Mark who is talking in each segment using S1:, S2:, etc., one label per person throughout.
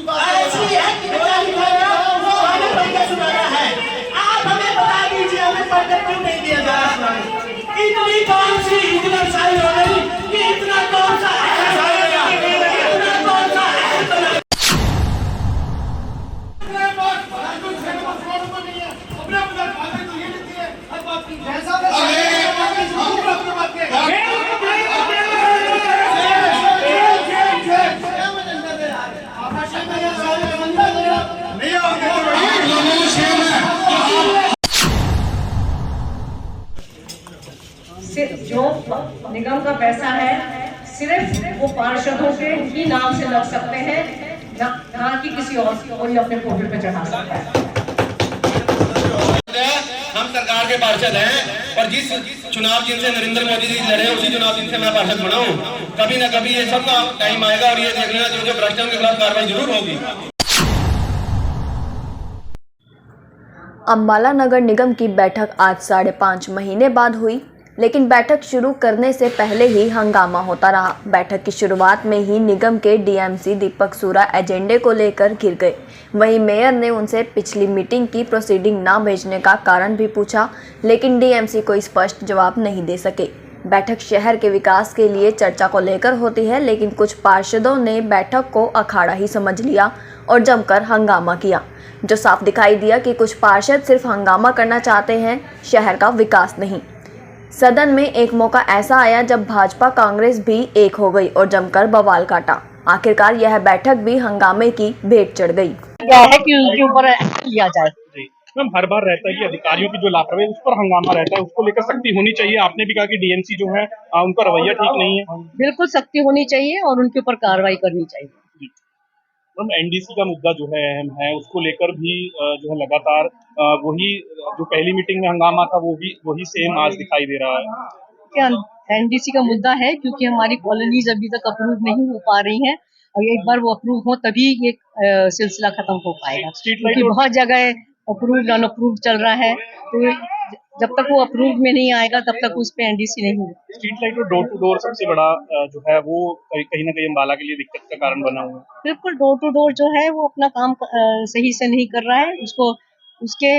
S1: ऐसी है कि बेचारी वो वाले तरीके सुनाना है। आप हमें बता दीजिए, हमें पर्दा क्यों नहीं दिया जा रहा? इतनी कौन सी हिजरतशाही हो गई कि इतना कौन सा
S2: जो निगम का पैसा है सिर्फ वो पार्षदों के ही नाम से लग सकते हैं, ना कि किसी और कोई अपने पोर्टल पे चढ़ा सकता है।
S3: हम सरकार के पार्षद हैं और जिस चुनाव जिनसे नरेंद्र मोदी जी लड़े उसी चुनाव जिनसे मैं पार्षद बना हूं। कभी ना कभी ये सब का टाइम आएगा और ये देख लेना जो भ्रष्ट के खिलाफ कार्रवाई जरूर होगी।
S4: अम्बाला नगर निगम की बैठक आज 5.5 महीने बाद हुई, लेकिन बैठक शुरू करने से पहले ही हंगामा होता रहा। बैठक की शुरुआत में ही निगम के डीएमसी दीपक सूरा एजेंडे को लेकर घिर गए। वहीं मेयर ने उनसे पिछली मीटिंग की प्रोसीडिंग ना भेजने का कारण भी पूछा, लेकिन डीएमसी कोई स्पष्ट जवाब नहीं दे सके। बैठक शहर के विकास के लिए चर्चा को लेकर होती है, लेकिन कुछ पार्षदों ने बैठक को अखाड़ा ही समझ लिया और जमकर हंगामा किया, जो साफ दिखाई दिया कि कुछ पार्षद सिर्फ हंगामा करना चाहते हैं, शहर का विकास नहीं। सदन में एक मौका ऐसा आया जब भाजपा कांग्रेस भी एक हो गई और जमकर बवाल काटा। आखिरकार यह बैठक भी हंगामे की भेंट चढ़ गई।
S2: क्या है कि उनके ऊपर लिया जाए।
S5: मैम, हर बार रहता है कि अधिकारियों की जो लापरवाही उस पर हंगामा रहता है, उसको लेकर सख्ती होनी चाहिए। आपने भी कहा कि डीएमसी जो है उनका रवैया ठीक नहीं है।
S2: बिल्कुल सख्ती होनी चाहिए और उनके ऊपर कार्रवाई करनी चाहिए।
S5: मैम, एनडीसी का मुद्दा जो है अहम है, उसको लेकर भी जो है लगातार वही जो पहली मीटिंग में हंगामा था वही सेम आज दिखाई दे रहा है।
S2: क्या एनडीसी का मुद्दा है क्योंकि हमारी कॉलोनीज अभी तक अप्रूव नहीं हो पा रही हैं और एक बार वो अप्रूव हो तभी ये सिलसिला खत्म हो पाएगा, क्योंकि बहुत जगह अप्रूव्ड अनअप्रूव्ड चल रहा है, तो जब तक वो अप्रूव में नहीं आएगा तब तक उस पे एनडीसी नहीं होगी।
S5: स्ट्रीट लाइट और डोर टू डोर सबसे बड़ा जो है वो कहीं ना कहीं अम्बाला के लिए दिक्कत का कारण बना हुआ है।
S2: बिल्कुल, डोर टू डोर जो है वो अपना काम सही से नहीं कर रहा है। उसके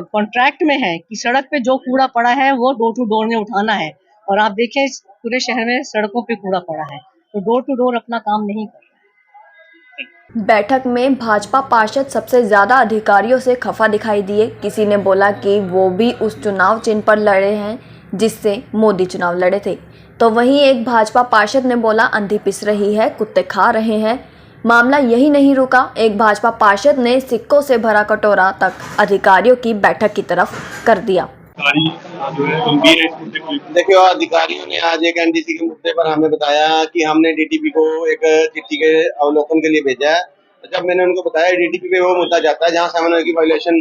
S2: कॉन्ट्रैक्ट में है कि सड़क पे जो कूड़ा पड़ा है वो डोर टू डोर में उठाना है, और आप देखें पूरे शहर में सड़कों पे कूड़ा पड़ा है, तो डोर टू डोर अपना काम नहीं कर रहा है।
S4: बैठक में भाजपा पार्षद सबसे ज्यादा अधिकारियों से खफा दिखाई दिए। किसी ने बोला कि वो भी उस चुनाव चिन्ह पर लड़े हैं जिससे मोदी चुनाव लड़े थे, तो वहीं एक भाजपा पार्षद ने बोला अंधी पिस रही है, कुत्ते खा रहे हैं। मामला यही नहीं रुका, एक भाजपा पार्षद ने सिक्कों से भरा कटोरा तक अधिकारियों की बैठक की तरफ कर दिया।
S6: देखियो, अधिकारियों ने आज एक एनडीसी के मुद्दे पर हमें बताया कि हमने डीटीपी को एक चिट्ठी के अवलोकन के लिए भेजा है। तो जब मैंने उनको बताया डीटीपी पे वो मुद्दा जाता है जहां सामान्य की वायलेशन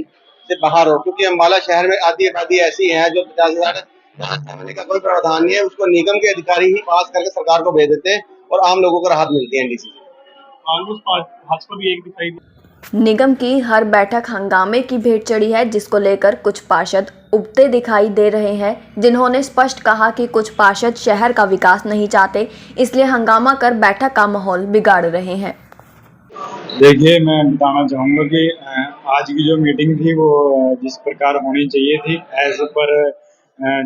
S6: से बाहर हो, क्योंकि अम्बाला शहर में आधी आबादी ऐसी है जो 50,000 सामान्य का कोई प्रावधान नहीं है, उसको निगम के अधिकारी ही पास करके सरकार को भेज देते हैं और आम लोगों को राहत मिलती है एनडीसी से।
S5: भाजपा भी एक दिखाई।
S4: निगम की हर बैठक हंगामे की भेंट चढ़ी है, जिसको लेकर कुछ पार्षद उबते दिखाई दे रहे हैं, जिन्होंने स्पष्ट कहा कि कुछ पार्षद शहर का विकास नहीं चाहते, इसलिए हंगामा कर बैठक का माहौल बिगाड़ रहे हैं।
S7: देखिए, मैं बताना चाहूँगा कि आज की जो मीटिंग थी वो जिस प्रकार होनी चाहिए थी एज पर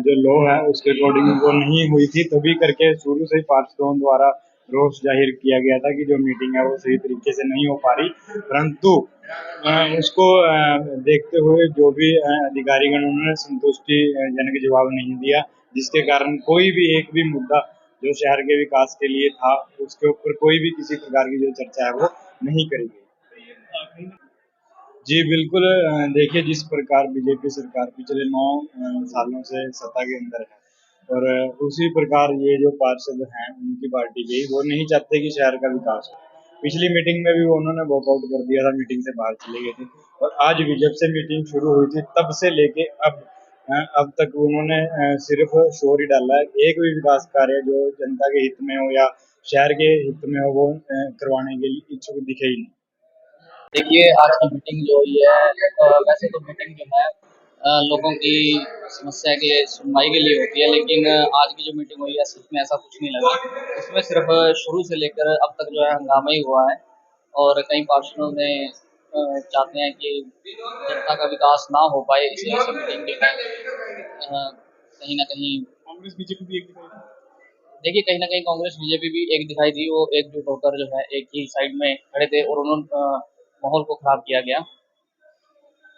S7: जो लॉ है उसके अकॉर्डिंग वो नहीं हुई थी, तभी करके शुरू से ही पार्षदों द्वारा रोष जाहिर किया गया था कि जो मीटिंग है वो सही तरीके से नहीं हो पा रही। परंतु उसको देखते हुए जो भी अधिकारीगण उन्होंने संतुष्टिजनक जवाब नहीं दिया, जिसके कारण कोई भी एक भी मुद्दा जो शहर के विकास के लिए था उसके ऊपर कोई भी किसी प्रकार की जो चर्चा है वो नहीं करी गई। जी बिल्कुल, देखिए जिस प्रकार बीजेपी सरकार पिछले 9 सालों से सत्ता के अंदर है और उसी प्रकार ये जो पार्षद हैं उनकी पार्टी के, वो नहीं चाहते कि शहर का विकास हो। पिछली मीटिंग में भी उन्होंने वॉकआउट कर दिया था, मीटिंग से बाहर चले गए थे, और आज भी जब से मीटिंग शुरू हुई थी तब से लेके अब तक उन्होंने सिर्फ शोर ही डाला है। एक भी विकास कार्य जो जनता के हित में हो या शहर के हित में हो वो करवाने के लिए इच्छुक दिखे ही नहीं।
S8: देखिए, आज की मीटिंग जो हुई है वैसे तो मीटिंग जो है लोगों की समस्या के सुनवाई के लिए होती है, लेकिन आज की जो मीटिंग हुई है सच में ऐसा कुछ नहीं लगा। इसमें सिर्फ शुरू से लेकर अब तक जो है हंगामा ही हुआ है और कई पार्षदों ने चाहते हैं कि जनता का विकास ना हो पाए इस ऐसे मीटिंग के कहीं ना कहीं
S5: कांग्रेस बीजेपी भी एक दिखाई दी।
S8: देखिए कहीं ना कहीं कांग्रेस बीजेपी भी एक दिखाई दी, वो एकजुट होकर जो है एक ही साइड में खड़े थे और उन्होंने माहौल को खराब किया गया।